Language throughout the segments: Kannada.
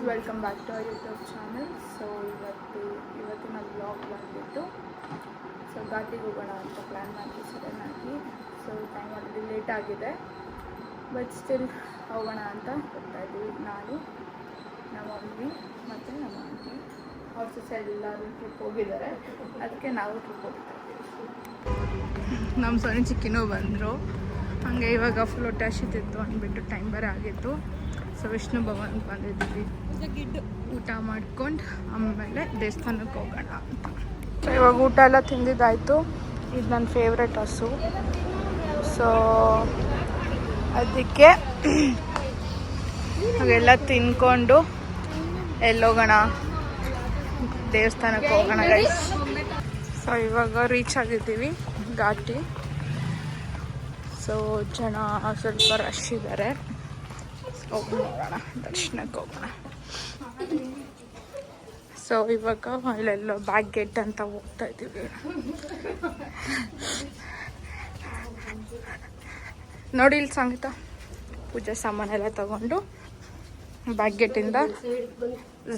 Welcome back to our YouTube channel. So ಇವತ್ತಿನ ಬ್ಲಾಗ್ ಬಂದ್ಬಿಟ್ಟು ಘಾಟಿಗೆ ಹೋಗೋಣ ಅಂತ ಪ್ಲ್ಯಾನ್ ಮಾಡಿ ಸಡನ್ ಆಗಿ. ಸೊ ಟೈಮ್ ಆಲ್ರೆಡಿ ಲೇಟ್ ಆಗಿದೆ, ಬಟ್ ಸ್ಟಿಲ್ ಹೋಗೋಣ ಅಂತ ಹೋಗ್ತಾ ಇದ್ದೀವಿ. ನಾನು, ನಮ್ಮ ಮಮ್ಮಿ ಮತ್ತು ನಮ್ಮ ಆಂಟಿ ಅವ್ರ ಜೊತೆ ಎಲ್ಲರೂ ಟ್ರಿಪ್ ಹೋಗಿದ್ದಾರೆ, ಅದಕ್ಕೆ ನಾವು ಟ್ರಿಪ್ ಹೋಗ್ತಾ ಇದ್ದೀವಿ. ನಮ್ಮ ಸೊನ್ನೆ ಚಿಕ್ಕಿನೂ ಬಂದರು. ಹಾಗೆ ಇವಾಗ ಫುಲ್ ಹೊಟ್ಟೆ ಹಸಿತಿತ್ತು ಅಂದ್ಬಿಟ್ಟು ಟೈಮ್ ಬೇರೆ ಆಗಿತ್ತು. ಸೊ ವಿಷ್ಣು ಭವನ್ಗೆ ಬಂದಿದ್ದೀವಿ, ಊಟ ಮಾಡ್ಕೊಂಡು ಆಮೇಲೆ ದೇವಸ್ಥಾನಕ್ಕೆ ಹೋಗೋಣ ಅಂತ. ಸೊ ಇವಾಗ ಊಟ ಎಲ್ಲ ತಿಂದಿದ್ದಾಯಿತು. ಇದು ನನ್ನ ಫೇವ್ರೆಟ್ ಹಸು. ಸೊ ಅದಕ್ಕೆ ಹಾಗೆಲ್ಲ ತಿನ್ಕೊಂಡು ಎಲ್ಲೋಗೋಣ, ದೇವಸ್ಥಾನಕ್ಕೆ ಹೋಗೋಣ ಗೈಸ್. ಸೊ ಇವಾಗ ರೀಚ್ ಆಗಿದ್ದೀವಿ ಘಾಟಿ. ಸೊ ಜನ ಸ್ವಲ್ಪ ರಶ್ ಇದ್ದಾರೆ. ಹೋಗಿ ನೋಡೋಣ, ದರ್ಶನಕ್ಕೆ ಹೋಗೋಣ. ಸೊ ಇವಾಗ ಇಲ್ಲೆಲ್ಲೋ ಬ್ಯಾಕ್ ಗೇಟ್ ಅಂತ ಹೋಗ್ತಾ ಇದ್ದೀವಿ. ನೋಡಿ ಇಲ್ಲಿ ಸಂಗೀತ ಪೂಜೆ ಸಾಮಾನೆಲ್ಲ ತಗೊಂಡು ಬ್ಯಾಕ್ ಗೇಟಿಂದ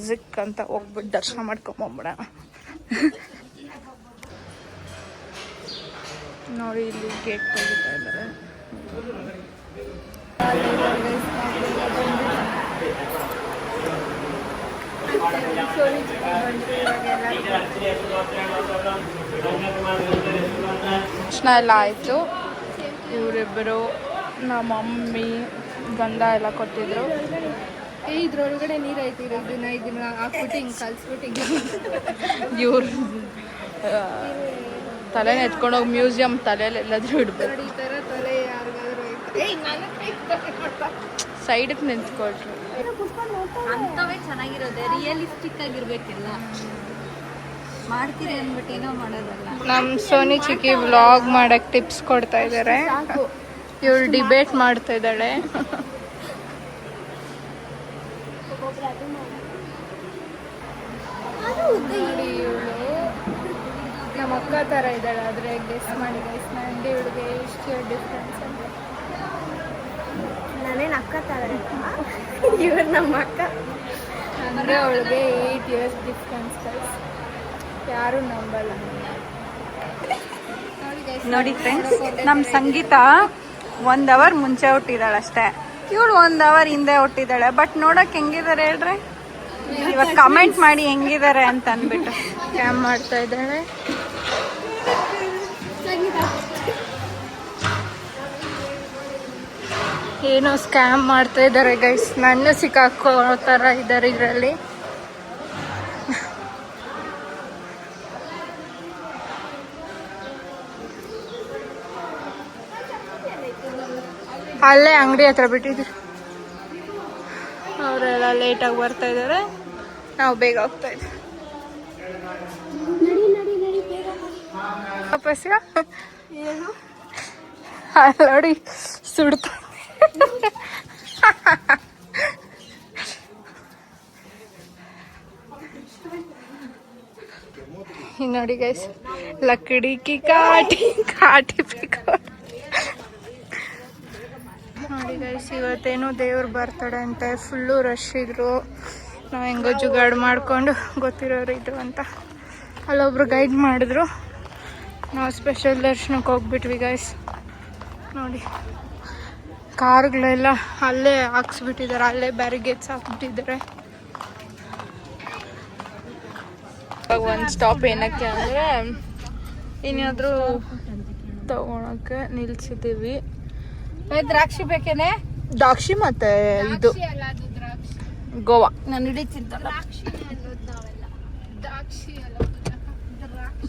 ಜಿಕ್ ಅಂತ ಹೋಗ್ಬಿಟ್ಟು ದರ್ಶನ ಮಾಡ್ಕೊಂಬೋಗ್ಬಿಡೋಣ. ನೋಡಿ ಇಲ್ಲಿ ಗೇಟ್ ತೆಗಿತಾ ಇದ್ದಾರೆ. ದರ್ಶನ ಎಲ್ಲ ಆಯಿತು. ಇವರಿಬ್ಬರು ನಮ್ಮ ಮಮ್ಮಿ ಗಂಧ ಎಲ್ಲ ಕೊಟ್ಟಿದ್ರು. ಇದ್ರೊಳಗಡೆ ನೀರು ಐತಿ, ಇದನ್ನ ಹಾಕ್ಬಿಟ್ಟು ಹಿಂಗೆ ಕಲ್ಸ್ಬಿಟ್ಟು ಇವ್ರು ತಲೆನ ಎತ್ಕೊಂಡೋಗಿ ಮ್ಯೂಸಿಯಂ ತಲೆಯಲ್ಲಿ ಎಲ್ಲಾದ್ರೂ ಇಡ್ಬೇಕು. ಈ ಥರ ತಲೆ ಯಾರಿಗಾದ್ರೂ ಸೈಡಿಗೆ ನಿಂತ್ಕೊಳ್ರಿ. ಅಂಥವೇ ಚೆನ್ನಾಗಿರೋದೆ, ರಿಯಲಿಸ್ಟಿಕ್ ಆಗಿರ್ಬೇಕಿಲ್ಲ. ಮಾಡ್ತೀರಿ ಅಂದ್ಬಿಟ್ಟು ಏನೋ ಮಾಡೋದಲ್ಲ. ನಮ್ಮ ಸೋನಿ ಚಿಕ್ಕಿ ವ್ಲಾಗ್ ಮಾಡಕ್ಕೆ ಟಿಪ್ಸ್ ಕೊಡ್ತಾ ಇದ್ದಾರೆ. ಇವಳು ಡಿಬೇಟ್ ಮಾಡ್ತಾ ಇದ್ದಾಳೆ. ನಮ್ಮ ಅಕ್ಕ ಥರ ಇದ್ದಾಳೆ, ಆದರೆ ಗೆಸ್ ಮಾಡಿ ಗೈಸ್. ನನಗೆ ಇವಳಿಗೆ ಎಷ್ಟು ಡಿಫ್ರೆನ್ಸ್ ಅಂತ. ನಾನೇನು ಅಕ್ಕ ಥರ ಇವರು ನಮ್ಮ ಅಕ್ಕ ಅಂದರೆ ಅವಳಿಗೆ 8 years ಡಿಫ್ರೆನ್ಸ್ ಗೈಸ್. ಯಾರೂ ನಂಬಲ್ಲ. ನೋಡಿ ಫ್ರೆಂಡ್ಸ್, ನಮ್ಮ ಸಂಗೀತ 1 hour ಮುಂಚೆ ಹುಟ್ಟಿದಾಳೆ ಅಷ್ಟೇ. ಇವಳು 1 hour ಹಿಂದೆ ಹುಟ್ಟಿದಾಳೆ. ಬಟ್ ನೋಡಕ್ಕೆ ಹೆಂಗಿದ್ದಾರೆ ಹೇಳ್ರಿ, ಇವಾಗ ಕಮೆಂಟ್ ಮಾಡಿ ಹೆಂಗಿದ್ದಾರೆ ಅಂತ ಅಂದ್ಬಿಟ್ಟು. ಸ್ಕ್ಯಾಮ್ ಮಾಡ್ತಾ ಇದ್ದಾಳೆ. ಏನೋ ಸ್ಕ್ಯಾಮ್ ಮಾಡ್ತಾ ಇದ್ದಾರೆ ಗೈಸ್. ನನ್ನ ಸಿಕ್ಕಾಕೋ ಥರ ಇದ್ದಾರೆ ಇದರಲ್ಲಿ. ಅಲ್ಲೇ ಅಂಗಡಿ ಹತ್ರ ಬಿಟ್ಟಿದ್ರು. ಅವರೆಲ್ಲ ಲೇಟಾಗಿ ಬರ್ತಾ ಇದ್ದಾರೆ, ನಾವು ಬೇಗ ಹೋಗ್ತಾ ಇದ್ದೀವಿ. ವಾಪಸ್ ನೋಡಿ ಸುಡ್ತಾ ನೋಡಿ ಗೈಸ್, ಲಕ್ಕಡಿ ಕಿ ಕಾಟಿ ಕಾಟಿ ಬೇಕು. ನೋಡಿ ಗೈಸ್, ಇವತ್ತೇನು ದೇವ್ರ ಬರ್ತಡೆ ಅಂತೆ. ಫುಲ್ಲು ರಶ್ ಇದ್ರು. ನಾವು ಹೆಂಗೋ ಜುಗಾಡು ಮಾಡಿಕೊಂಡು ಗೊತ್ತಿರೋರು ಇದು ಅಂತ ಅಲ್ಲೊಬ್ರು ಗೈಡ್ ಮಾಡಿದ್ರು. ನಾವು ಸ್ಪೆಷಲ್ ದರ್ಶನಕ್ಕೆ ಹೋಗ್ಬಿಟ್ವಿ ಗೈಸ್. ನೋಡಿ ಕಾರ್ಗಳೆಲ್ಲ ಅಲ್ಲೇ ಹಾಕ್ಸ್ಬಿಟ್ಟಿದ್ದಾರೆ, ಅಲ್ಲೇ ಬ್ಯಾರಿಗೇಡ್ಸ್ ಹಾಕ್ಬಿಟ್ಟಿದ್ದಾರೆ. ಇವಾಗ ಒಂದು ಸ್ಟಾಪ್ ಏನಕ್ಕೆ ಅಂದರೆ ಏನಾದರೂ ತಗೊಳಕ್ಕೆ ನಿಲ್ಸಿದ್ದೀವಿ. ದ್ರಾಕ್ಷಿ ಬೇಕೇನೆ? ದ್ರಾಕ್ಷಿ ಮತ್ತೆ ಇದು ಗೋವಾ. ನಾನು ಹಿಡಿತಿದ್ದಲ್ಲ,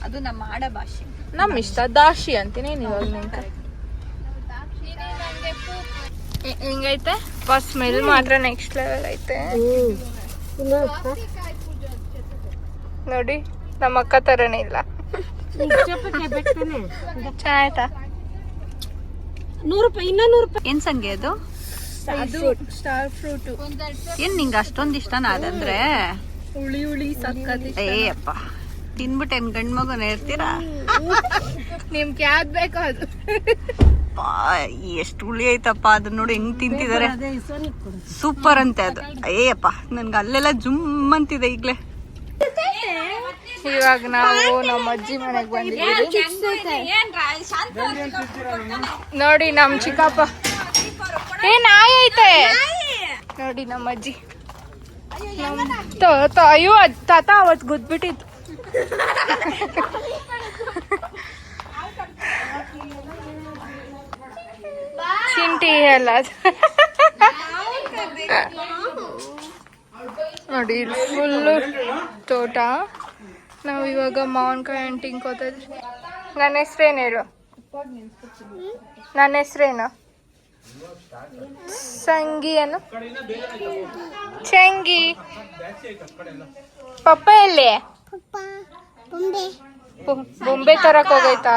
ಅದು ನಮ್ಮ ಆಡ ಭಾಷೆ. ನಮ್ಮ ಇಷ್ಟ ದಾಕ್ಷಿ ಅಂತೀನಿ. ಇವಾಗ ನಿಂಗೆ ಹಿಂಗೈತೆ ಫಸ್ಟ್ ಸ್ಮೆಲ್ ಮಾತ್ರ ನೆಕ್ಸ್ಟ್ ಲೆವೆಲ್ ಐತೆ. ನೋಡಿ ನಮ್ಮ ಅಕ್ಕ ಥರನೇ ಇಲ್ಲ. ಚೆನ್ನಾಯ್ತಾ? 100 ರೂಪಾಯಿ, ಇನ್ನೂ 100 ರೂಪಾಯಿ. ಏನ್ ಸಂಗೆ ಅದು? Star fruit. ಏನ್ ನಿಂಗೆ ಅಷ್ಟೊಂದು ಇಷ್ಟನಾ ಅದಂದ್ರೆ? ಹುಳಿ ಹುಳಿ ಸಕ್ಕತ್. ಅಪ್ಪ ತಿನ್ಬಿಟ್ಟು ಏನ್ ಗಂಡ್ ಮಗುನ ಇರ್ತೀರಾ? ನಿಮ್ಗೆ ಯಾವ್ದು ಬೇಕೋ ಅದು. ಯಪ್ಪ ಎಷ್ಟು ಹುಳಿ ಐತಪ್ಪ, ಅದನ್ನ ನೋಡಿ ಹೆಂಗ್ ತಿಂತಿದ್ದಾರೆ. ಸೂಪರ್ ಅಂತೆ ಅದು. ಅಯ್ಯಪ್ಪ ನನ್ಗೆ ಅಲ್ಲೆಲ್ಲ ಜುಮ್ ಅಂತಿದೆ ಈಗ್ಲೇ. ಇವಾಗ ನಾವು ನಮ್ಮ ಅಜ್ಜಿ ಮನೆಗೆ ಬಂದಿದ್ದೀವಿ. ನೋಡಿ ನಮ್ ಚಿಕ್ಕಪ್ಪ ನಾಯಿ ಐತೆ ನೋಡಿ. ನಮ್ಮ ಅಜ್ಜಿ ಅಯ್ಯೋ ತಾತ ಅವತ್ ಗುದ್ಬಿಟ್ಟಿತ್ತು. ಚಿಂಟಿ ಎಲ್ಲ ನೋಡಿ ಫುಲ್ಲು ತೋಟ. ನಾವು ಇವಾಗ ಮಾವಿನಕಾಯಿ ಹಣ್ಣು ತಿನ್ಕೋತಾ ಇದ್ವಿ. ನನ್ನ ಹೆಸ್ರೇನು ಹೇಳು? ನನ್ನ ಹೆಸ್ರೇನು? ಸಂಗಿ ಅನ್ನು ಚಂಗಿ. ಪಪ್ಪ ಎಲ್ಲಿ? ಬೊಂಬೆ ತರಕ್ ಹೋಗೈತಾ?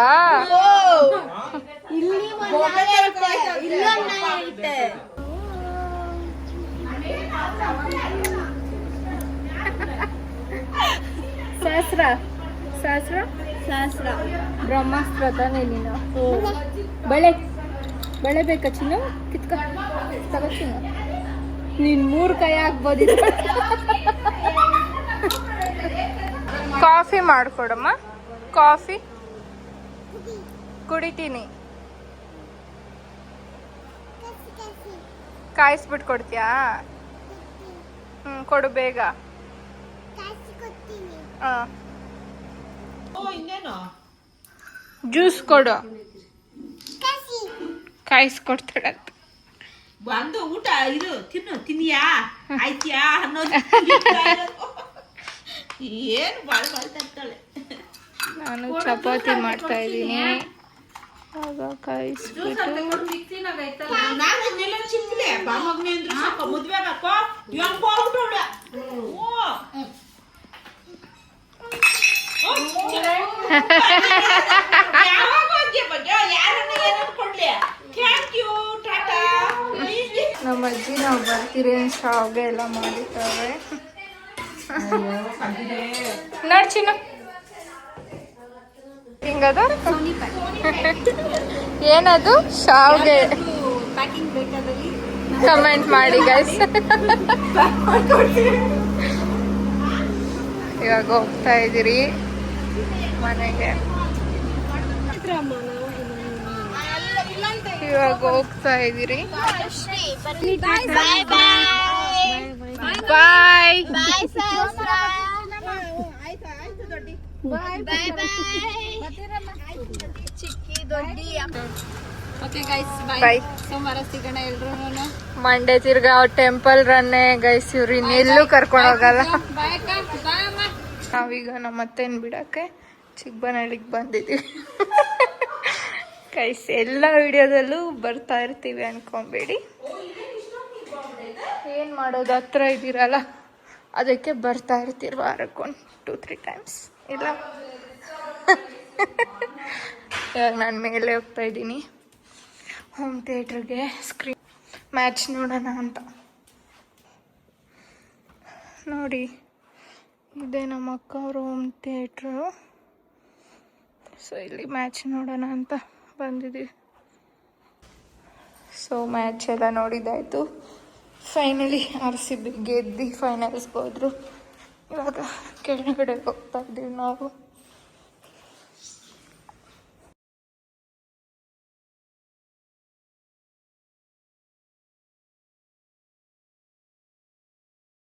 ಸಹಸ್ರ ಸಹಸ್ರ ಸಹಸ್ರ ಬ್ರಹ್ಮಾಸ್ತ್ರ ತಾನೇ ನೀನು? ಬಳೆ ಬಳೆ ಬೇಕಾ ಚಿನ್ನು? ಕಿತ್ಕ ತಗೋತೀನಿ. ನೀನ್ 3 ಕೈ ಹಾಕ್ಬೋದಿತ್ತು. ಕಾಫಿ ಮಾಡ್ಕೊಡಮ್ಮ. ಕಾಫಿ ಕುಡಿತೀನಿ. ಕಾಯಿಸ್ಬಿಟ್ಟು ಕೊಡ್ತೀಯಾ? ಕೊಡು ಬೇಗ. ಜ್ಯೂಸ್ ಕೊಡು. ಕಾಯಿಸ್ಕೊಡ್ತಾಳಂತ. ಬಂದು ಊಟ ಇದು ತಿನ್ನಿಯಾ ಆಯ್ತಿಯಾ ಅನ್ನೋದು ಏನು ಬಾಳ್ ತರ್ತಾಳೆ. ನಾನು ಚಪಾತಿ ಮಾಡ್ತಾ ಇದ್ದೀನಿ. ಆಗ ಕಾಯಿಸ್ಬಿಟ್ಟು ಚಿಕ್ಕಲೆ ಬಾಮಗ್ನಿ ಅಂದ್ರೆ ಸಾಕು ಮದ್ವೆ ಹಾಕೋ ಹೆಂಗ್ ಹೋಗ್ಬಿಟ್ಟವಳ. ನಮ್ಮ ಅಜ್ಜಿ ನಾವು ಬರ್ತೀರಿ ಶಾವ್ಗೆ ಎಲ್ಲ ಮಾಡಿರ್ತಾರೆ. ನಡ್ಚಿನ ಹಿಂಗದ ಏನದು ಶಾವ್ಗೆ ಕಮೆಂಟ್ ಮಾಡಿ ಗೈಸ್. ಇವಾಗ ಹೋಗ್ತಾ ಇದ್ದೀರಿ ಮನೆಗೆ. ಇವಾಗ ಹೋಗ್ತಾ ಇದ್ದೀರಿ. ಬಾಯ್ ಬಾಯ್. ಸೋಮವಾರ ಸಿಗೋಣ ಎಲ್ರು. ಮಂಡೆ ತಿರ್ಗಾ ಟೆಂಪಲ್ ರನ್ನೇ ಗೈಸ್. ಇವ್ರು ಇನ್ನೆಲ್ಲೂ ಕರ್ಕೊಂಡು ಹೋಗಲ್ಲ. ನಾವೀಗ ನಮ್ಮ ಅತ್ತೆನ್ ಬಿಡಕ್ಕೆ ಚಿಕ್ಕಬನಹಳ್ಳಿಗೆ ಬಂದಿದ್ದೀವಿ. ಗೈಸ್ ಎಲ್ಲ ವಿಡಿಯೋದಲ್ಲೂ ಬರ್ತಾ ಇರ್ತೀವಿ ಅನ್ಕೊಂಬೇಡಿ. ಏನು ಮಾಡೋದು, ಹತ್ರ ಇದ್ದೀರಲ್ಲ ಅದಕ್ಕೆ ಬರ್ತಾ ಇರ್ತೀರಿ ವಾರಕ್ಕೊಂದು 2-3 ಟೈಮ್ಸ್ ಇಲ್ಲ. ಇವಾಗ ನಾನು ಮೇಲೆ ಹೋಗ್ತಾ ಇದ್ದೀನಿ ಹೋಮ್ ಥಿಯೇಟ್ರಿಗೆ. ಸ್ಕ್ರೀನ್ ಮ್ಯಾಚ್ ನೋಡೋಣ ಅಂತ. ನೋಡಿ ಇದೇ ನಮ್ಮ ಅಕ್ಕ ಅವ್ರ ಹೋಮ್ ಥಿಯೇಟ್ರು. ಸೊ ಇಲ್ಲಿ ಮ್ಯಾಚ್ ನೋಡೋಣ ಅಂತ ಬಂದಿದ್ದೀವಿ. ಸೊ ಮ್ಯಾಚ್ ಎಲ್ಲ ನೋಡಿದ್ದಾಯಿತು. ಫೈನಲಿ RCB ಗೆದ್ದು ಫೈನಲ್ಸ್ಗೆ ಹೋದ್ರು. ಇವಾಗ ಕೆಳಗಡೆ ಹೋಗ್ತಾ ಇದ್ದೀವಿ ನಾವು.